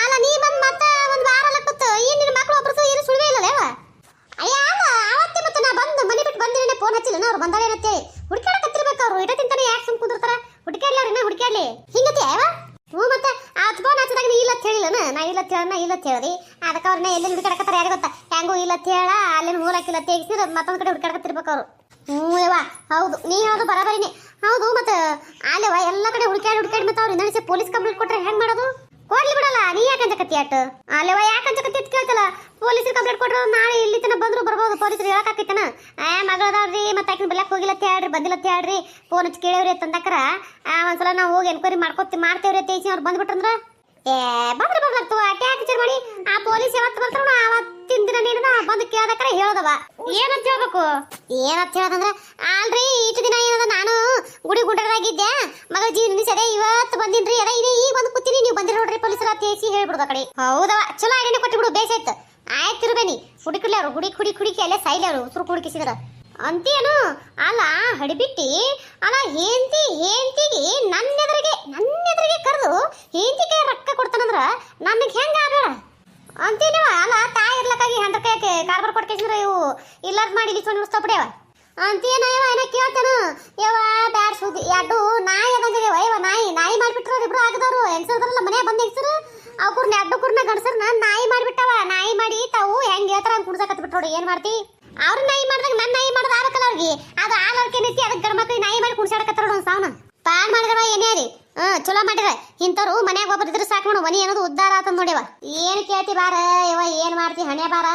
ಅಲ್ಲ ನೀ ಬಂದ್ ಮತ್ತೆ ಒಂದ್ ವಾರ ಲಕ್ಕತ್ತು ಈ ನಿನ್ನ ಮಕ್ಕಳು ಒಬ್ಬರು ಏನು ಸುಳ್ವೇ ಇಲ್ಲ ಅವ ಅಯ್ಯ ಅವತ್ತೇ ಮತ್ತೆ ನಾ ಬಂದು ಮನೆ ಬಿಟ್ಟು ಬಂದಿರೇನೆ ಫೋನ್ ಹಚ್ಚಿಲ್ಲ ಅವ್ರು ಬಂದಾರೇನತ್ತೆ ಹುಡುಕಾಡಕತ್ತಿರ್ಬೇಕು ಅವ್ರು ಇಟ ತಿಂತಾನೆ ಯಾಕೆ ಸುಮ್ ಕುಂದಿರ್ತಾರ ಹುಡುಕಾಡ್ಲಾರಿನ ಹುಡುಕಾಡ್ಲಿ ಹಿಂಗತಿ ಅವ ಹ್ಞೂ ಮತ್ತೆ ಆ ಫೋನ್ ಹಚ್ಚದಾಗ ನೀ ಇಲ್ಲತ್ ಹೇಳಿಲ್ಲನ ನಾ ಇಲ್ಲತ್ ಹೇಳ್ದಿ ಅದಕ್ಕೆ ಅವ್ರನ್ನ ಎಲ್ಲಿ ಹುಡುಕಾಡಕತ್ತಾರ ಯಾರು ಗೊತ್ತಾ ಹೆಂಗೂ ಇಲ್ಲತ್ ಹೇಳ ಅಲ್ಲಿನ ಮೂಲಕ್ಕಿಲ್ಲ ತೆಗಿಸಿದ್ರೆ ಮತ್ತೊಂದ್ ಕಡೆ ಹುಡುಕಾಡಕತ್ತಿರ್ಬೇಕು ಅವ್ರು ಹ್ಞೂ ಯವ್ವ ಹೌದು ನೀ ಹೇಳೋದು ಬರಾಬರಿನೇ ಹೌದು ಮತ್ತೆ ಅಲ್ಲವ ಎಲ್ಲ ಕಡೆ ಹುಡುಕಾಡಿ ಮತ್ತೆ ಅವ್ರು ನಡೆಸಿ ಪೊಲೀಸ್ ಕಂಪ್ಲೇಂಟ್ ಕೊಟ್ರೆ ಹೆಂಗ್ ಮಾಡೋದು ಕೊಡ್ಲಿ ಬಿಡಲ್ಲ ನೀ ಯಾಕಂತ ಕತ್ತಿ ಅಟ್ ಅಲ್ಲವ ಯಾಕಂತ ಕತ್ತಿ ಅಂತ ಕೇಳ್ತಲ್ಲ ಪೊಲೀಸರು ಕಂಪ್ಲೇಂಟ್ ಕೊಟ್ರೆ ನಾಳೆ ಇಲ್ಲಿ ತನ ಬಂದ್ರು ಬರ್ಬೋದು ಪೊಲೀಸರು ಹೇಳಕ್ಕಾಕೈತನ ಮಗಳದಾವ್ರಿ ಮತ್ತೆ ಆಕಿನ ಬೆಲ್ಲಕ್ಕೆ ಹೋಗಿಲ್ಲ ಹೇಳ್ರಿ ಬಂದಿಲ್ಲ ಹೇಳ್ರಿ ಫೋನ್ ಹಚ್ಚಿ ಕೇಳವ್ರಿ ಅಂತಂದಕ್ರ ಒಂದ್ಸಲ ನಾವು ಹೋಗಿ ಎನ್ಕ್ವೈರಿ ಮಾಡ್ತೇವ್ರಿ ಅಂತ ಹೇಳಿ ಅವ್ರು ಬಂದ್ಬಿಟ್ರಂದ್ರ ಬಂದ್ರೆ ಬರ್ಲಾಗ್ತವ ಟ್ಯಾಕ್ ವಿಚಾರ ಮಾಡಿ ಆ ಪೊಲೀಸ್ ಯಾವತ್ತು ಬರ್ತಾರ ಅವತ್ತಿನ ದಿನ ನೀನು ಬಂದು ಕೇಳದಕ್ರ ಹೇಳದವ ಏನಂತ ಹೇಳ್ಬೇಕು ಏನಂತ ಹೇಳದಂದ್ರ ಅಲ್ರಿ ಇಷ್ಟು ದಿನ ಏನದ ನಾನು ಗುಡ್ಡದಾಗಿದ್ದೆ ಮಗ ಜೀವನ ಸರಿ ಇವತ್ತು ಬಂದಿನ್ರಿ ಅದ ಇದೆ ಈಗ ಬಂದು ಕೂತೀನಿ ನೀವು ಬಂದಿರ ನೋಡ್ರಿ ಪೊಲೀಸರ ತೇಸಿ ಹೇಳ್ಬಿಡುದ ಕಡೆ ಹೌದವ ಚಲೋ ಐಡಿಯಾ ಕೊಟ್ಟು ಬಿಡು ಬೇಸಾಯ್ತು ಆಯ್ತಿರ್ಬೇನಿ ಹುಡುಕಲಿ ಅವ್ರು ಹುಡುಕಿ ಅಲ್ಲೇ ಸೈಲಿ ಅವರು ಉಸುರು ಕುಡುಕಿಸಿದ್ರ ಅಂತೇನು ಅಲ್ಲ ಹಡಿಬಿಟ್ಟಿ ಅಲ್ಲ ಹೇಂತಿಗೆ ನನ್ನ ಎದುರಿಗೆ ಕರೆದು ಹೇಂತಿಗೆ ರೊಕ್ಕ ಕೊಡ್ತಾನಂದ್ರ ನನಗೆ ಹೆಂಗ ಆಗಬೇಡ ಅಂತೇನವ ಅಲ್ಲ ತಾಯಿ ಇರ್ಲಕ್ಕಾಗಿ ಹೆಂಡ್ರಕಾಯಕ್ಕೆ ಕಾರ್ಬಾರ್ ಕೊಟ್ಕೇಸಿದ್ರೆ ಇವು ಇಲ್ಲಾರ್ದು ಮಾಡಿ ಇಲ್ಲಿ ಸೊನ್ನೆ ಉಳಿಸ್ತಾಬಿಡ್ಯಾವ ಅಂತೇನ ಏನ ಕೇಳ್ತಾನ ಯವ ಬ್ಯಾಡ್ ಸುದ್ದಿ ಎರಡು ನಾಯಿ ಅದಂಗಿದೇವ ಯವ ನಾಯಿ ಮಾಡಿಬಿಟ್ರು ಇಬ್ರು ಆಗದವ್ರು ಹೆಂಗಸರಲ್ಲ ಮನೆ ಬಂದ ಹೆಂಗಸರು ಅವ್ಕೂರ್ನ ಎರಡು ಕೂರ್ನ ಗಂಡಸರ್ನ ನಾಯಿ ಮಾಡಿಬಿಟ್ಟವ ನಾಯಿ ಮಾಡಿ ತಾವು ಹೆಂಗ್ ಹೇಳ್ತಾರ ಹಂಗೆ ಕುಡ್ಸಕತ್ ಬಿಟ್ರೋಡಿ ಏನ್ ಮಾಡ್ತಿ ಅವ್ರ ನಾಯಿ ಮಾಡ್ದಾಗ ನನ್ನ ನಾಯಿ ಮಾಡೋದು ಆಗಲ್ಲ ಅವ್ರಿಗೆ ಅದು ಆಲರ್ಕೆ ನಿಂತಿ ಅದಕ್ಕೆ ಗಂಡ ಮಕ್ಳಿಗೆ ನಾಯಿ ಮಾಡಿ ಕುಡ್ಸಾಡಕತ್ತಾರ ಒಂದು ಸಾವನ ಪಾನ್ ಮಾಡಿದ್ರ ಏನೇ ರೀ ಚಲೋ ಮಾಡಿರ ಇಂಥವ್ರು ಮನ್ಯಾಗ ಒಬ್ಬರು ಇದ್ರೆ ಸಾಕು ನೋಡು ಮನೆ ಅನ್ನೋದು ಉದ್ದಾರ ಆತ ನೋಡ್ಯವ ಏನ್ ಕೇಳ್ತಿ ಬಾರ ಯವ ಏನ್ ಮಾಡ್ತಿ ಹಣೆ ಬಾರ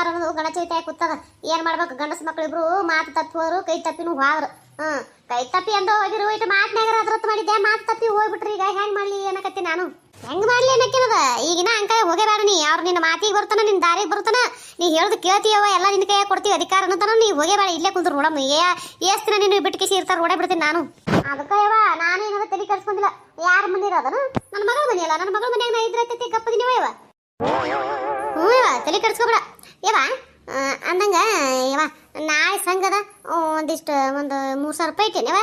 ಅನ್ನೋದು ಗಣಚೈತಾಯ ಕೂತದ ಏನ್ ಮಾಡ್ಬೇಕು ಗಂಡಸ ಮಕ್ಳು ಇಬ್ರು ಮಾತು ತಪ್ಪುವರು ಕೈ ತಪ್ಪಿನೂ ಹೋದ್ರು ಕೈ ತಪ್ಪಿ ಅಂದ ಹೋಗಿರು ಇಟ್ಟು ಮಾತನಾಗರ ಅದ್ರತ್ ಮಾಡಿದ್ದೆ ಮಾತು ತಪ್ಪಿ ಹೋಗ್ಬಿಟ್ರಿ ಈಗ ಹೆಂಗ್ ಮಾಡ್ಲಿ ಏನಕತ್ತಿ ನಾನು ಹೆಂಗ್ ಮಾಡ್ಲಿ ಅನ್ನಕ್ಕಿಲ್ಲದ ಈಗಿನ ಅಂಕ ಹೋಗೇಬೇಡ ನೀ ಅವ್ರು ನಿನ್ನ ಮಾತಿಗೆ ಬರ್ತಾನ ನಿನ್ನ ದಾರಿಗೆ ಬರ್ತಾನ ನೀ ಹೇಳೋದು ಕೇಳ್ತೀಯವ ಎಲ್ಲ ನಿನ್ನ ಕೈಯಾಗ ಕೊಡ್ತೀವಿ ಅಧಿಕಾರ ಅನ್ನತಾನ ನೀ ಹೋಗೇಬೇಡ ಇಲ್ಲೇ ಕುಂದ್ರು ನೋಡಮ್ಮ ಏಸ್ತಿನ ನೀನು ಬಿಟ್ಕಿಸಿ ಇರ್ತಾರ ಓಡೇ ಬಿಡ್ತೀನಿ ನಾನು ಅದಕ್ಕ ಯವ ನಾನೇನಾದ ತಲೆ ಕೆಡಿಸ್ಕೊಂಡಿಲ್ಲ ಯಾರ ಮನೆ ಅದನ ನನ್ನ ಮಗಳ ಮನೆ ಅಲ್ಲ ನನ್ನ ಮಗಳ ಮನ್ಯಾಗ ನಾ ಇದ್ರೈತಿ ಗಪ್ಪದಿನವ ಯವ ಹ್ಞೂ ಯವ ತಲೆ ಕೆಡಿಸ್ಕೊಬೇಡ ಯವ ಅಂದಂಗ ಯವ ನಾಳೆ ಸಂಘದ ಒಂದಿಷ್ಟು ಒಂದು 3,000 ರೂಪಾಯಿ ಇಟ್ಟೇನೆ ಯವ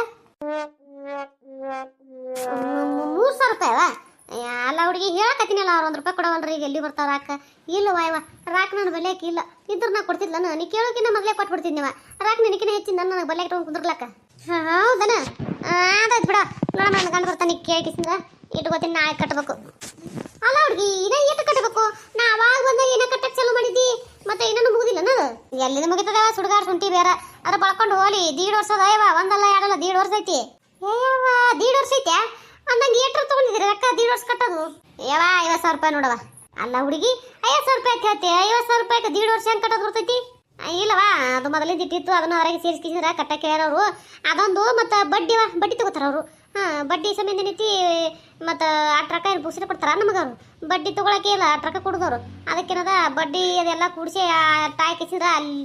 3,000 ರೂಪಾಯಿ ಅವ ಅಲ್ಲ ಹುಡುಗಿ ಹೇಳಕತ್ತೀನಲ್ಲ ಅವ್ರು 1 ರೂಪಾಯಿ ಕೊಡವಲ್ರಿ ಈಗ ಎಲ್ಲಿ ಬರ್ತಾವ ರಾಕ ಇಲ್ಲವ ಯವ ರಾಕ್ ನನ್ನ ಬಲ್ಯಾಕ ಇಲ್ಲ ಇದ್ರ ನಾ ಕೊಡ್ತಿದ್ಲನ ನೀ ಕೇಳೋಕಿನ್ನ ಮೊದಲೇ ಕೊಟ್ಬಿಡ್ತಿದ್ನಿವ ರಾಕ್ ನಿನಕಿನ ಹೆಚ್ಚಿನ ನನ್ನ ಬಲ್ಯಾಕ ತಗೊಂಡು ಕುಂದ್ರಲಕ್ಕ ಹೌದನ ಅದಾಯ್ತು ಬಿಡ ನೋಡ ನನ್ನ ಗಂಡ ಬರ್ತಾನೆ ಕೇಳಿಸಿಂದ ಇಟ್ಕೋತೀನಿ ನಾಳೆ ಕಟ್ಟಬೇಕು ಅಲ್ಲ ಹುಡುಗಿ ಇನ್ನ ಎಷ್ಟು ಕಟ್ಟಬೇಕು ನಾ ಅವಾಗ ಬಂದಾಗ ಏನ ಕಟ್ಟಕ್ಕೆ ಚಾಲು ಮಾಡಿದ್ದಿ ಮತ್ತೆ ಇನ್ನೂ ಮುಗುದಿಲ್ಲ ಅನ್ನೋದು ಎಲ್ಲಿಂದ ಮುಗಿತದ ಸುಡುಗಾರ ಶುಂಠಿ ಬೇರೆ ಅದ ಬಳಕೊಂಡು ಹೋಲಿ 1.5 ವರ್ಷ ಅದಾಯವ ಒಂದಲ್ಲ ಎರಡಲ್ಲ 1.5 ವರ್ಷ ಐತಿ ಏಯವ್ವ 1.5 ವರ್ಷ ಐತೆ ಅಂದಂಗೆ ಏಟ್ರ ತಗೊಂಡಿದ್ದೀರಿ ರೊಕ್ಕ 1.5 ವರ್ಷ ಕಟ್ಟೋದು ಯವ್ವ 50,000 ರೂಪಾಯಿ ನೋಡವ ಅಲ್ಲ ಹುಡುಗಿ 50,000 ರೂಪಾಯಿ ಹೇಳ್ತಿ 50,000 ರೂಪಾಯಿಗೆ 1.5 ವರ್ಷ ಹೆಂಗೆ ಕಟ್ಟೋದು ಬರ್ತೈತಿ ಇಲ್ಲವಾ ಅದು ಮೊದಲಿಂದ ಇಟ್ಟಿತ್ತು ಅದನ್ನ ಹೊರಗೆ ಸೇರಿಸ್ಕಿಸಿದ್ರ ಕಟ್ಟಕ್ಕೆ ಹೇಳೋರು ಅದೊಂದು ಮತ್ತು ಬಡ್ಡಿ ತಗೋತಾರ ಅವರು ಬಡ್ಡಿ ಸಮಯ ನಿಂತಿ ಮತ್ತು 8 ರೊಕ್ಕ ಏನು ಪುಸ್ತಕ ಕೊಡ್ತಾರ ನಮಗವರು ಬಡ್ಡಿ ತೊಗೊಳಕ್ಕೆ ಇಲ್ಲ 8 ರೊಕ್ಕ ಕೊಡೋದವ್ರು ಅದಕ್ಕೇನದ ಬಡ್ಡಿ ಅದೆಲ್ಲ ಕೂಡಿಸಿ ತಾಯಿ ಕಿಸಿದ್ರ ಅಲ್ಲಿ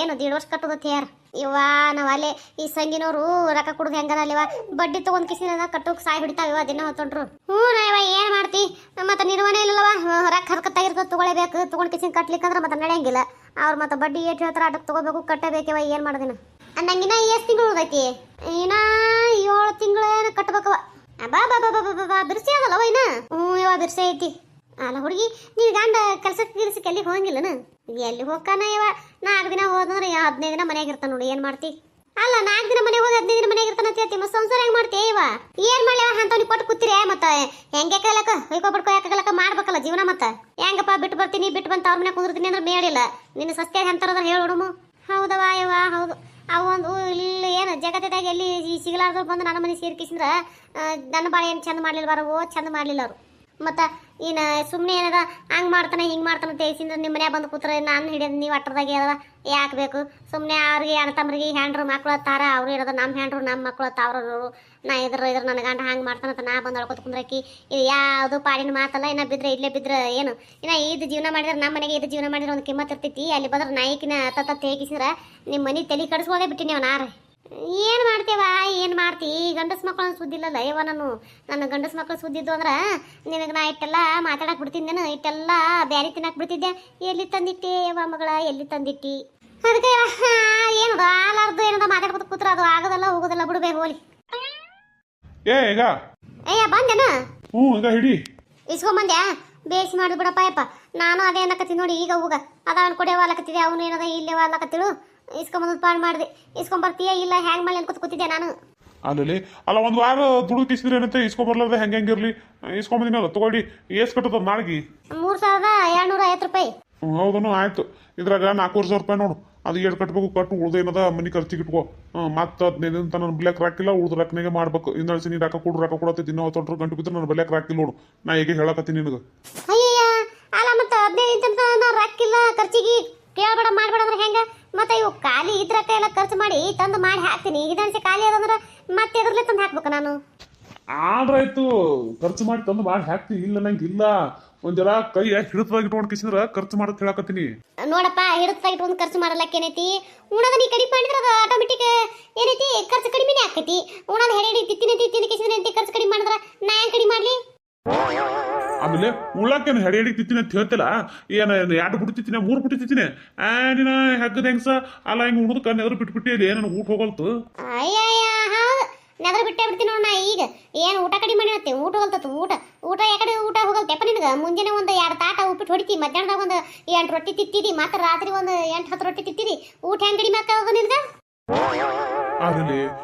ಏನು 1.5 ವರ್ಷ ಕಟ್ಟೋದತ್ತೆ ಯಾರು ಇವ ನಾವು ಅಲ್ಲೇ ಈ ಸಂಗಿನವರು ರೊಕ್ಕ ಕೊಡೋದು ಹೆಂಗದ ಅಲ್ಲಿವ ಬಡ್ಡಿ ತೊಗೊಂಡು ಕಿಸಿನ ಕಟ್ಟೋಕೆ ಸಾಯಿ ಬಿಡ್ತಾವ ದಿನ ಹೊತ್ತೊಂಡ್ರು ಹ್ಞೂ ನಾವ ಏನು ಮಾಡ್ತಿ ಮತ್ತೆ ನಿರ್ವಹಣೆ ಇಲ್ಲವ ರೊಕ್ಕ ಹರ್ಕತ್ತಾಗಿರ್ತದೆ ತೊಗೊಳ್ಳೇಬೇಕು ತೊಗೊಂಡು ಕಿಸಿನ ಕಟ್ಲಿಕ್ಕಂದ್ರೆ ಮತ್ತೆ ನಡೆಯಂಗಿಲ್ಲ ಅವ್ರು ಮತ್ತೆ ಬಡ್ಡಿ ಏಟು ಹೇಳ್ತಾರೆ ಅದಕ್ಕೆ ತೊಗೋಬೇಕು ಕಟ್ಟಬೇಕವ ಏನು ಮಾಡೋದಿನ ಅಂದಂಗಿನ ಎಷ್ಟು ತಿಂಗಳು ಉಳ್ದೈತಿ ಇನ್ನ 7 ತಿಂಗಳೇನು ಕಟ್ಬೇಕವ ಬಾ ಬಾ ಬಾ ಬಾ ಬಾ ಬಿರ್ಸಿ ಅದಲ್ಲವ ಇನ್ನ ಹ್ಞೂ ಇವ ಬಿರ್ಸಿ ಐತಿ ಅಲ್ಲ ಹುಡುಗಿ ನೀನು ಗಂಡ ಕೆಲ್ಸಕ್ಕೆ ಎಲ್ಲಿಗೆ ಹೋಗಂಗಿಲ್ಲನ ಎಲ್ಲಿ ಹೋಗ್ತಾನ ಇವ 4 ದಿನ ಹೋದಂದ್ರೆ 15 ದಿನ ಮನೆಯಾಗ ಇರ್ತಾನ ನೋಡಿ ಏನು ಮಾಡ್ತಿ ಅಲ್ಲ 4 ದಿನ ಮನೆಗೆ ಹೋಗಿ 15 ದಿನ ಮನೆಯಾಗ ಇರ್ತಾನ ಅಂತ ಹೇಳ್ತಿ ಮತ್ತೆ ಸಂಸಾರ ಹೆಂಗೆ ಮಾಡ್ತಿ ಇವ ಏನು ಮಾಡ್ಲಿ ಅಂತವ್ನಿಗೆ ಕೊಟ್ಟು ಕೂತಿರಿ ಮತ್ತೆ ಹೆಂಗೆ ಕೈಲಕ್ಕ ಹೊಯ್ಕೊಬಿಡ್ಕೊ ಯಾಕಲಕ್ಕ ಮಾಡ್ಬೇಕಲ್ಲ ಜೀವನ ಮತ್ತೆ ಹೆಂಗಪ್ಪ ಬಿಟ್ಟು ಬರ್ತೀನಿ ಬಿಟ್ಟು ಬಂತ ಅವ್ರ ಮನೆ ಕುಂದಿರ್ತೀನಿ ಅಂದ್ರೆ ಮೇಡಿಲ್ಲ ನಿನ್ನ ಸಸ್ತ್ಯಾಗ ಅಂತಾರದ್ರ ಹೇಳೋಣು ಹೌದವ ಇವ ಹೌದು ಅವು ಒಂದು ಇಲ್ಲಿ ಏನು ಜಗತ್ತದಾಗ ಎಲ್ಲಿ ಸಿಗಲಾರ್ದವ್ರು ಬಂದು ನನ್ನ ಮನೆ ಸೇರ್ಕಿಸಿದ್ರ ನನ್ನ ಬಾಳೆ ಏನು ಚಂದ ಮಾಡ್ಲಿಲ್ಲ ಬರವೋ ಚಂದ ಮಾಡಲಿಲ್ಲ ಅವರು ಮತ್ತು ಇನ್ನು ಸುಮ್ಮನೆ ಏನದ ಹಂಗೆ ಮಾಡ್ತಾನೆ ಹಿಂಗೆ ಮಾಡ್ತಾನೆ ಅಂತ ಹೇಳ್ಸಿದ್ರೆ ನಿಮ್ಮ ಮನ್ಯಾಗ ಬಂದು ಕೂತ್ರೆ ನಾನು ಹಿಡಿಯೋದು ನೀವು ಅಟ್ಟರದಾಗೆ ಅದ ಯಾಕೆ ಬೇಕು ಸುಮ್ಮನೆ ಅವ್ರಿಗೆ ಅಣ್ಣ ತಮ್ಮರಿಗೆ ಹ್ಯಾಂಡ್ರು ಮಕ್ಳು ಹತ್ತಾರ ಅವ್ರು ಇರೋದು ನಮ್ಮ ಹ್ಯಾಂಡ್ರು ನಮ್ಮ ಮಕ್ಳು ಹತ್ತಾವ್ರು ನಾ ಇದ್ರ ನನ್ನ ಗಂಡ ಹಂಗೆ ಮಾಡ್ತಾನಂತ ನಾ ಬಂದು ಅಳ್ಕೊತ ಕುಂದ್ರಾಕಿ ಇದು ಯಾವುದು ಪಾಡಿನ ಮಾತಲ್ಲ ಇನ್ನು ಬಿದ್ದರೆ ಇಲ್ಲೇ ಬಿದ್ದರೆ ಏನು ಇನ್ನು ಇದು ಜೀವನ ಮಾಡಿದ್ರೆ ನಮ್ಮ ಮನೆಗೆ ಇದು ಜೀವನ ಮಾಡಿದ್ರೆ ಒಂದು ಕಿಮ್ಮತ್ತು ಇರ್ತೈತಿ ಅಲ್ಲಿ ಬಂದ್ರೆ ನಾಯಿಕಿನ ತತ್ತ ಹೇಗಿಸಿದ್ರೆ ನಿಮ್ಮ ಮನೆ ತಲೆ ಕಡಿಸ್ಬೋದೇ ಬಿಟ್ಟು ನೀವು ನಾರೇ ಏನು ಮಾಡ್ತೇವ ಏನು ಮಾಡ್ತಿ ಗಂಡಸ ಮಕ್ಕಳನ್ನ ಸುದ್ದಿಲ್ಲಲ್ಲ ಇವ ನನ್ನ ಗಂಡಸ ಮಕ್ಕಳು ಸುದ್ದಿದ್ದು ಅಂದ್ರೆ ನಿನಗೆ ನಾ ಇಟ್ಟೆಲ್ಲ ಮಾತಾಡಕ್ಕೆ ಬಿಡ್ತಿದ್ದೇನೆ ಇಟ್ಟೆಲ್ಲ ಬ್ಯಾರಿ ತಿನ್ನಕ್ಕೆ ಬಿಡ್ತಿದ್ದೆ ಎಲ್ಲಿ ತಂದಿಟ್ಟಿ ಯವ್ವ ಮಗಳ ಎಲ್ಲಿ ತಂದಿಟ್ಟಿ ಅದಕ್ಕೆ ಏನದು ಆಲಾರ್ದು ಏನದ ಮಾತಾಡ್ಕೊತ ಕೂತ್ರ ಅದು ಆಗೋದಲ್ಲ ಹೋಗೋದಲ್ಲ ಬಿಡ್ಬೇಕು ಹೋಲಿ ಈಗ ಅಯ್ಯ ಬಂದೇನ ಈಗ ಹಿಡಿ ಇಸ್ಕೊಂಬಂದ್ಯಾ ಬೇಸಿ ಮಾಡಿದ್ ಬಿಡಪ್ಪ ಯಪ್ಪ. ನಾನು ಅದೇ ಅನ್ನಕತ್ತೀನಿ ನೋಡಿ ಈಗ ಹೋಗ ಅದ ಅವ್ನು ಕೊಡೆವ ಅಲ್ಲಕತ್ತಿದೆ, ಅವನು ಏನದ ಇಲ್ಲವ ಅಲ್ಲಕತ್ತಿಳು. ಇಸ್ಕೊಂಬಂದ್ ಪಾಡ್ ಮಾಡಿದೆ, ಇಸ್ಕೊಂಬರ್ತೀಯ ಇಲ್ಲ ಹ್ಯಾಂಗ್ ಮಾಡಿ ಅನ್ಕೊತ ಕೂತಿದ್ದೆ ನಾನು. ಅಲ್ಲಿ ಅಲ್ಲ ಒಂದು ವಾರ ದುಡ್ಡು ಕಿಸಿದ್ರೆ ಏನಂತೆ ಇಸ್ಕೊಂಬರ್ಲಾರ್ದೆ ಹೆಂಗಿರ್ಲಿ ಇಸ್ಕೊಂಬಂದಿನಲ್ಲ ತಗೊಳ್ಳಿ. ಎಷ್ಟು ಕಟ್ಟದ ನಾಳೆಗೆ? 3,250 ರೂಪಾಯಿ. ಹೌದನು ಆಯ್ತು. ಇದ್ರಾಗ 4,000 ರೂಪಾಯಿ ನೋಡು, ಅದು ಎಷ್ಟು ಕಟ್ಬೇಕು ಕಟ್ಟು, ಉಳ್ದೇನದ ಮನೆ ಖರ್ಚಿಗೆ ಇಟ್ಕೋ. ಮತ್ತೆ 15 ಅಂತ ನನ್ನ ಬೆಲೆಕ್ ರಾಕಿಲ್ಲ, ಉಳ್ದ ರೊಕ್ಕನಾಗೆ ಮಾಡ್ಬೇಕು. ಇಂದಳ್ಸಿ ನೀ ರೊಕ್ಕ ಕೊಡತ್ತೆ ದಿನ 30 ಗಂಟೆ ಬಿದ್ದರೆ ನನ್ನ ಬೆಲೆಕ್ ರಾಕಿಲ್ಲ ನೋಡು. ನಾ ಹೇಗೆ ಹೇಳಕತ್ತೀನಿ ನಿನಗೆ. ಅಯ್ಯಯ್ಯ ಅಲ್ಲ ಮತ್ತೆ 15 ಅಂತ ನಾ ರೊಕ್ಕಿಲ್ಲ ಖರ್ಚಿಗೆ ಕೇಳಬೇಡ ಮಾಡ್ಬೇಡ ಅಂದ್ರೆ ಹೆಂಗ? ಮತ್ತೆ ಇವು ಖಾಲಿ ಇದ್ರಕ್ಕ ಎಲ್ಲ ಖರ್ಚು ಮಾಡಿ ತಂದು ಮಾಡಿ ಹಾಕ್ತೀನಿ. ಇದನ್ಸಿ ಖಾಲಿ ಅದಂದ್ರೆ ಮತ್ತೆ ಎದ್ರಲ್ಲೇ ತಂದು ಹಾಕ್ಬೇಕು ನಾನು. ಆದ್ರಾಯ್ತು, ಖರ್ಚು ಮಾಡಿ ತಂದು ಮಾಡಿ ಹಾಕ್ತಿ. ಇಲ್ಲ ನಂಗೆ ಇಲ್ಲ, ಒಂದ್ ಜರ ಕೈ ಹಿಡಿತವಾಗಿ ಇಟ್ಕೊಂಡು ಕಿಸಿದ್ರ ಖರ್ಚು ಮಾಡತ್ ಹೇಳಕತ್ತೀನಿ. ನೋಡಪ್ಪ ಹಿಡಿತಾಗಿ ಇಟ್ಕೊಂಡು ಖರ್ಚು ಮಾಡಲಕ್ಕ ಏನೈತಿ, ಉಣದ ನೀ ಕಡಿಮೆ ಮಾಡಿದ್ರೆ ಅದು ಆಟೋಮೆಟಿಕ್ ಏನೈತಿ ಖರ್ಚು ಕಡಿಮೆನೇ ಆಕೈತಿ. ಉಣದ ಹೆಡಿ ತಿತ್ತಿನ ಕಿಸಿದ್ರೆ ಖರ್ಚು ಕಡಿಮೆ ಮಾಡಿದ್ರೆ ನಾ ಹೆಂಗ್ ಕಡಿಮೆ ಮಾಡ್ಲಿ? ಆಮೇಲೆ ಉಳ್ಳಾಕೇನು ಹೆಡಿ ತಿತ್ತೀನಿ ಅಂತ ಹೇಳ್ತಿಲ್ಲ. ಏನ 2 ಬುಟ್ಟಿ ತಿತ್ತೀನಿ 3 ಬುಟ್ಟಿ ತಿತ್ತೀನಿ. ನೀನ ಹೆಗ್ಗದ ಹೆಂಗ್ಸ ಅಲ್ಲ ಹಿಂಗೆ ಉಣದಕ್ಕ ನೆದ್ರು ಬಿಟ್ಬಿಟ್ಟಿ ಅಲ್ಲಿ ನನಗೆ ಊಟ ಹೋಗಲ್ತು. ಅಯ್ಯಯ್ಯ ಹೌದು, ನೆದ್ರ ಬಿಟ್ಟೇ ಬಿಡ್ತೀನಿ ನೋಡ್ ನಾ ಈಗ. ಏನು ಊಟ ಕಡಿಮೆ ಮಾಡಿರತ್ತೆ, ಊಟ ಹೋಗಲ್ತತ್ತು. ಊಟ ಯಾಕಡೆ ಊಟ ಹೋಗಲ್ತೆಪ್ಪ ನಿನಗೆ? ಮುಂಜಾನೆ ಒಂದು 2 ತಾಟ ಉಪ್ಪಿಟ್ಟು ಹೊಡಿತಿ, ಮಧ್ಯಾಹ್ನದಾಗ ಒಂದು 8 ರೊಟ್ಟಿ ತಿತ್ತಿದಿ, ಮತ್ತೆ ರಾತ್ರಿ ಒಂದು 8-10 ರೊಟ್ಟಿ ತಿತ್ತಿದಿ. ಊಟ ಹೆಂಗ್ ಕಡಿಮೆ ಆಗ್ತದ ನಿನಗೆ? ಆಮೇಲೆ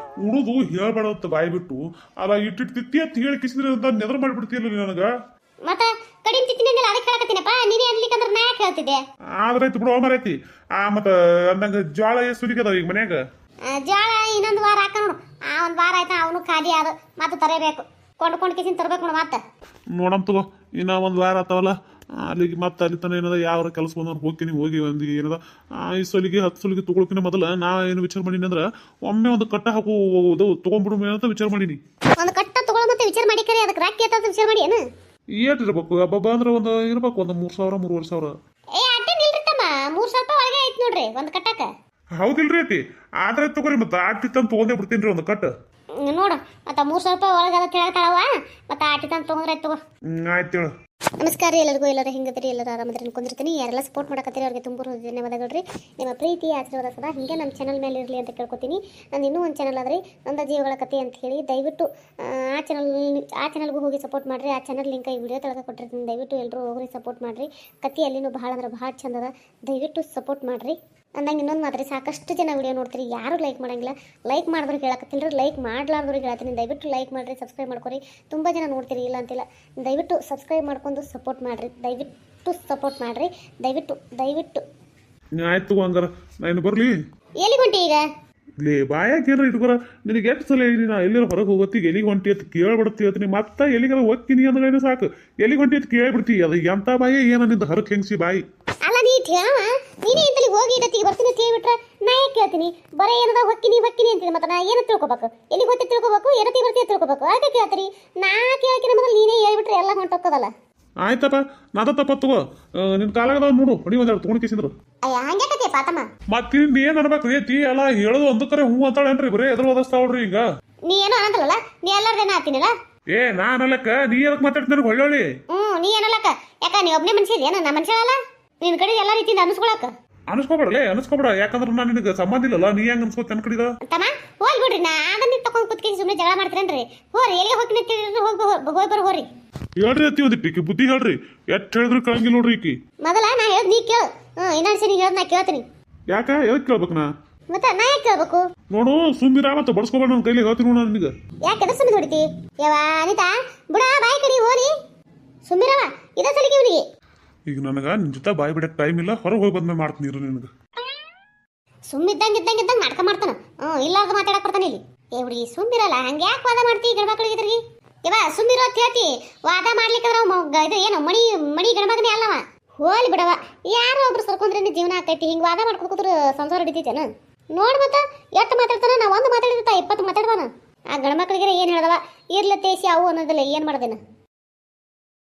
ಉಣದು ಹೇಳ್ಬೇಡತ್ತ ಬಾಯಿ ಬಿಟ್ಟು ಅಲ್ಲ ಇಟ್ಟಿಟ್ಟು ತಿತ್ತಿ ಅಂತ ಹೇಳಿ ಕಿಸಿದ್ರೆ ಅಂತ ನೆದ್ರ ಮಾಡಿಬಿಡ್ತೀಯಲ್ಲ ನನಗ. ಮತ್ತೆ ಕಡಿಮೆ ತಿತ್ತೀನಿ ಅಂದಿಲ್ಲ, ಅದಕ್ಕೆ ಹೇಳಕತ್ತೀನಪ್ಪ. ನೀನೇ ಅನ್ಲಿಕ್ಕಂದ್ರೆ ನಾ ಯಾಕೆ ಹೇಳ್ತಿದ್ದೆ? ಆದ್ರಾಯ್ತು ಬಿಡು ಮರೈತಿ. ಮತ್ತೆ ಅಂದಂಗ ಜೋಳ ಎಷ್ಟು ಸುಲಿಕದ ಈಗ ಮನ್ಯಾಗ? ಜೋಳ ಇನ್ನೊಂದು ವಾರ ಹಾಕ ನೋಡು. ಒಂದು ವಾರ ಆಯ್ತಾ ಅವನು ಖಾಲಿ ಆದ, ಮತ್ತೆ ತರಬೇಕು. ಕೊಂಡು ಕಿಸಿನ ತರಬೇಕು ನೋಡು ಮತ್ತೆ. ನೋಡಮ್ ತಗೋ, ಇನ್ನ ಒಂದು ವಾರ ಆತಾವಲ್ಲ ಅಲ್ಲಿಗೆ ಮತ್ತೆ ಅಲ್ಲಿ ತನ ಏನದ ಯಾವ ಕೆಲಸ ಬಂದವ್ರು ಹೋಗ್ತೀನಿ. ಹೋಗಿ ಒಂದು ಏನದ ಈ ಸಲಿಗೆ 10 ಸಲಿಗೆ ತಗೊಳ್ಕಿನ ಮೊದಲ ನಾ ಏನು ವಿಚಾರ ಮಾಡೀನಿ ಅಂದ್ರೆ ಒಮ್ಮೆ ಒಂದು ಕಟ್ಟ ಹಾಕೋದು ತಗೊಂಡ್ಬಿಡು ಅಂತ ವಿಚಾರ ಮಾಡೀನಿ. ಒಂದು ಕಟ್ಟ ತಗೊಳ್ಳೋ ಮತ್ತೆ ವಿಚಾರ ಮಾಡಿ ಕರೆ ಅದಕ್ಕೆ ರಾಕಿ ಅಂತ ವಿಚಾರ ಮಾಡಿ ಏನು? ಏಟ್ ಇರ್ಬೇಕು ಹಬ್ಬ ಅಂದ್ರೆ ಒಂದು ಇರ್ಬೇಕು ಒಂದು 3,000 3,500. ಏ ಅಟ್ಟೆ ನಿಲ್ರಿ ತಮ್ಮ, 3,000 ರೂಪಾಯಿ ಒಳಗೆ ಆಯ್ತು ನೋಡ್ರಿ ಒಂದು ಕಟ್ಟಕ್ಕೆ. ಹೌದಿಲ್ರಿ ಐತಿ, ಆದ್ರೆ ತಗೋರಿ ಮತ್ತೆ ಆಟಿತ್ತಂತ ತಗೊಂಡೇ ಬಿಡ್ತೀನಿ ರೀ ಒಂದು ಕಟ್ಟ. ನೋಡು ಮತ್ತೆ 3,000 ರೂಪಾಯಿ ಒಳಗೆ ಅದ ಕೇಳ್ತಾಳವ, ಮತ್ತೆ ಆಟಿತಂತ ತಗೊಂಡ್ರೆ ತಗೋ. ಆಯ್ತು ಹೇಳು. ನಮಸ್ಕಾರ ಎಲ್ಲರಿಗೂ, ಎಲ್ಲರೂ ಹೆಂಗದ್ರಿ? ಎಲ್ಲರೂ ಆರಾಮದ್ರಿ ಅನ್ಕೊಂಡಿರ್ತೀನಿ. ಯಾರೆಲ್ಲ ಸಪೋರ್ಟ್ ಮಾಡಕತ್ತೀರಿ ಅವ್ರಿಗೆ ತುಂಬ ಧನ್ಯವಾದಗಳು. ನಿಮ್ಮ ಪ್ರೀತಿ ಆಶೀರ್ವಾದ ಸದಾ ಹಿಂಗೆ ನಮ್ಮ ಚಾನಲ್ ಮೇಲೆ ಇರಲಿ ಅಂತ ಕೇಳ್ಕೊತೀನಿ. ನಾನು ಇನ್ನೂ ಒಂದು ಚಾನಲ್ ಆದ್ರಿ ನಂದ ಜೀವಗಳ ಕಥೆ ಅಂತ ಹೇಳಿ, ದಯವಿಟ್ಟು ಆ ಚಾನಲ್ಗೂ ಹೋಗಿ ಸಪೋರ್ಟ್ ಮಾಡಿರಿ. ಆ ಚಾನಲ್ ಲಿಂಕ್ ಈ ವಿಡಿಯೋ ತೆಳಗೆ ಕೊಟ್ಟಿರ್ತೀನಿ, ದಯವಿಟ್ಟು ಎಲ್ಲರೂ ಹೋಗಿ ಸಪೋರ್ಟ್ ಮಾಡಿರಿ. ಕಥೆ ಅಲ್ಲಿನೂ ಭಾಳ ಅಂದ್ರೆ ಭಾಳ ಚಂದದ, ದಯವಿಟ್ಟು ಸಪೋರ್ಟ್ ಮಾಡಿರಿ. ಅಂದಂಗೆ ಇನ್ನೊಂದು ಮಾತ್ರಿ, ಸಾಕಷ್ಟು ಜನ ವಿಡಿಯೋ ನೋಡ್ತೀರಿ, ಯಾರು ಲೈಕ್ ಮಾಡಂಗಿಲ್ಲ. ಲೈಕ್ ಮಾಡಿದ್ರಿಗೆ ಹೇಳಕತ್ತಿಲ್ಲ ರೀ, ಲೈಕ್ ಮಾಡ್ಲಾರ್ದವ್ರಿಗೆ ಹೇಳ್ತೀನಿ. ದಯವಿಟ್ಟು ಲೈಕ್ ಮಾಡಿರಿ, ಸಬ್ಸ್ಕ್ರೈಬ್ ಮಾಡ್ಕೊರಿ. ತುಂಬ ಜನ ನೋಡ್ತೀರಿ ಇಲ್ಲ ಅಂತಿಲ್ಲ, ದಯವಿಟ್ಟು ಸಬ್ಸ್ಕ್ರೈಬ್ ಮಾಡ್ಕೊಂಡು ಸಪೋರ್ಟ್ ಮಾಡಿರಿ. ದಯವಿಟ್ಟು ಸಪೋರ್ಟ್ ಮಾಡಿರಿ, ದಯವಿಟ್ಟು. ಆಯ್ತು ಹಂಗಾರ ನಾನು ಬರ್ಲಿ. ಎಲ್ಲಿಗೆ ಹೊಂಟಿ ಈಗ? ಲೇ ಬಾಯಾಗ ಏನಾರ ಇಟ್ಕೊರ. ನಿನಗೆ ಎಷ್ಟು ಸಲ ಹೇಳಿ ನಾ ಎಲ್ಲಾರ ಹೊರಗೆ ಹೋಗತ್ತೀಗ ಎಲ್ಲಿಗೆ ಹೊಂಟಿ ಅಂತ ಕೇಳ್ಬಿಡ್ತಿ ಅತ್ತೀನಿ. ಮತ್ತೆ ಎಲ್ಲಿಗಾರ ಹೋಗ್ತೀನಿ ಅಂದ್ರೆ ಸಾಕು ಎಲ್ಲಿಗೆ ಹೊಂಟಿ ಅಂತ ಕೇಳ್ಬಿಡ್ತಿ. ಅದು ಎಂತ ಬಾಯಿ ಏನ ನಿಂದ ಹರಕ್ ಹೆಂಗ್ಸಿ ಬಾಯಿ. ಅಲ್ಲ ನೀ ಹೇಳವ, ನೀನೇ ಇಂತಲ್ಲಿ ಹೋಗಿ ಇಡತ್ತಿಗೆ ಬರ್ತೀನಿ ಅಂತ ಹೇಳ್ಬಿಟ್ರೆ ನಾ ಯಾಕೆ ಕೇಳ್ತೀನಿ? ಬರೀ ಏನದ ಹೊಕ್ಕಿನಿ ಅಂತೀನಿ. ಮತ್ತೆ ನಾ ಏನು ತಿಳ್ಕೊಬೇಕು? ಎಲ್ಲಿಗೆ ಹೋಗ್ತಿ ತಿಳ್ಕೊಬೇಕು, ಎಡತಿ ಬರ್ತಿ ತಿಳ್ಕೊಬೇಕು. ಅದಕ್ಕೆ ಕೇಳ್ತೀರಿ. ನಾ ಕೇಳ್ಕಿನ ಮೊದಲು ನೀನೇ ಹೇಳ್ಬಿಟ್ರೆ ಎಲ್ಲ ಹೊಂಟೋಕ್ಕದಲ್ಲ. ಆಯ್ತಪ್ಪ ನಾದ ತಪ್ಪ ತಗೋ. ನಿನ್ ಕಾಲಾಗದ ನೋಡು ಹೊಡಿ ಒಂದೆರಡು ತಗೊಂಡು ಕಿಸಿದ್ರು. ಅಯ್ಯ ಹಂಗೆ ಕತೆ ಪಾತಮ್ಮ. ಮತ್ತಿನ್ ಏನ್ ಅನ್ಬೇಕು ರೀತಿ ಎಲ್ಲ ಹೇಳೋದು ಒಂದಕ್ಕರೆ ಹೂ ಅಂತಾಳೇನ್ರಿ? ಬರೀ ಎದುರು ಓದಿಸ್ತಾವ್ರಿ ಈಗ. ನೀ ಏನೋ ಅನ್ನದಲ್ಲ, ನೀ ಎಲ್ಲರದೇನ ಆತೀನಲ್ಲ. ಏ ನಾನಲ್ಲಕ್ಕ, ನೀ ಎದಕ್ ಮಾತಾಡ್ತೀನಿ ಹೊಳ್ಳೊಳ್ಳಿ. ನೀ ಏನಲ್ಲಕ್ಕ, ಯಾಕ ನೀ ಒಬ್ಬನೇ ಮನುಷ್ಯ ಇದೆಯಾ? ನಾ ಮನುಷ್ಯ ಅಲ್ಲ. ನಿನ್ ಕಡೆ ಎಲ್ಲ ರೀತಿಯಿಂದ ಅನ್ಸ್ಕೊಳಕ ಅನ್ಸ್ಕೊಬೇಡಲೇ, ಅನ್ಸ್ಕೊಬೇಡ. ಯಾಕಂದ್ರೆ ನಾನು ನಿನಗೆ ಸಂಬಂಧ ಇಲ್ಲಲ್ಲ, ನೀ ಹೆಂಗ್ ಅನ್ಸ್ಕೋ ತನ್ನ ಕಡಿದ ತಮ್ಮ. ಹೋಲ್ ಬಿಡ್ರಿ, ನಾ ಅದನ್ನ ತಗೊಂಡ್ ಕುತ್ಕಿ ಸುಮ್ಮನೆ ಜಗಳ ಮಾಡ್ತೀರೇನ್ರಿ? ಹೋರಿ ಎಲ್ಲಿಗೆ ಹೋಗಿ ಬರೋ ಹೋರಿ. ಹೇಳ್ರಿ ಅತ್ತಿ ಒಂದಿಟ್ಟು ಬುದ್ಧಿ ಹೇಳ್ರಿ. ಎಷ್ಟ್ ಹೇಳಿದ್ರು ಕಳಂಗಿಲ್ಲ ನೋಡ್ರಿ ಈಕಿ. ಮೊದಲ ನಾ ಹೇಳ್ದ್ ನೀ ಕೇಳು. ಇನ್ನೊಂದ್ಸರಿ ನೀ ಹೇಳ್ದ್ ನಾ ಕೇಳ್ತೀನಿ. ಯಾಕ ಎದಕ್ ಕೇಳ್ಬೇಕು ನಾ? ಮತ್ತೆ ನಾ ಯಾಕೆ ಕೇಳ್ಬೇಕು? ನೋಡು ಸುಮ್ಮಿರ ಮತ್ತೆ ಬಡ್ಸ್ಕೊಬೇಡ, ನನ್ನ ಕೈಲಿ ಹೇಳ್ತೀನಿ ನೋಡು ನಿನಗೆ. ಯಾಕೆ ಎದ್ರ ಸುಮ್ಮನೆ ಹೊಡಿತಿ? ಯಾವ ಅನಿತಾ ಬುಡ ಬಾಯಿ ಕಡಿ ಹೋರಿ ಸುಮ್ಮಿರವ. ಇದ ಸಲಿಗೆ ಇವನಿಗೆ ಈಗ ನನಗ ನಿನ್ ಜೊತೆ ಬಾಯಿ ಬಿಡಕ್ ಟೈಮ್ ಇಲ್ಲ, ಹೊರಗೆ ಹೋಗಿ ಬಂದ್ಮೇಲೆ ಮಾಡ್ತೀನಿ ಇರು ನಿನಗೆ. ಸುಮ್ಮಿದ್ದಂಗೆ ನಾಟಕ ಮಾಡ್ತಾನ. ಇಲ್ಲಾರ್ದು ಮಾತಾಡಕ್ ಬರ್ತಾನೆ ಇಲ್ಲಿ. ಏ ಹುಡುಗಿ ಸುಮ್ಮಿರಲ್ಲ, ಹಂಗೆ ಯಾಕೆ ವಾದ ಮಾಡ್ತಿ ಗಣಮಕ್ಳಿಗೆ ಇದ್ರಿಗೆ? ಯವ ಸುಮ್ಮಿರೋ ಅಂತ ಹೇಳ್ತಿ. ವಾದ ಮಾಡ್ಲಿಕ್ಕಂದ್ರ ಇದು ಏನು ಮಣಿ ಗಣಮಗನೇ ಅಲ್ಲವ. ಹೋಲಿ ಬಿಡವ, ಯಾರೋ ಒಬ್ರು ಸರ್ಕೊಂಡ್ರೆ ಜೀವನ ಆಕೈತಿ. ಹಿಂಗೆ ವಾದ ಮಾಡ್ಕೊಂಡು ಕೂತ್ರು ಸಂಸಾರ ಹಿಡಿತೈತೇನ? ನೋಡ್ ಮತ್ತ ಎಷ್ಟು ಮಾತಾಡ್ತಾನ. ನಾ ಒಂದು ಮಾತಾಡಿರ್ತಾ 20 ಮಾತಾಡ್ತಾನ. ಆ ಗಣಮಕ್ಳಿಗೆ ಏನ್ ಹೇಳ್ದವ ಇರ್ಲ ತೇಸಿ ಅವು ಅನ್ನೋದಿಲ್ಲ. ಏನ್ ಮಾಡ್ದೇನ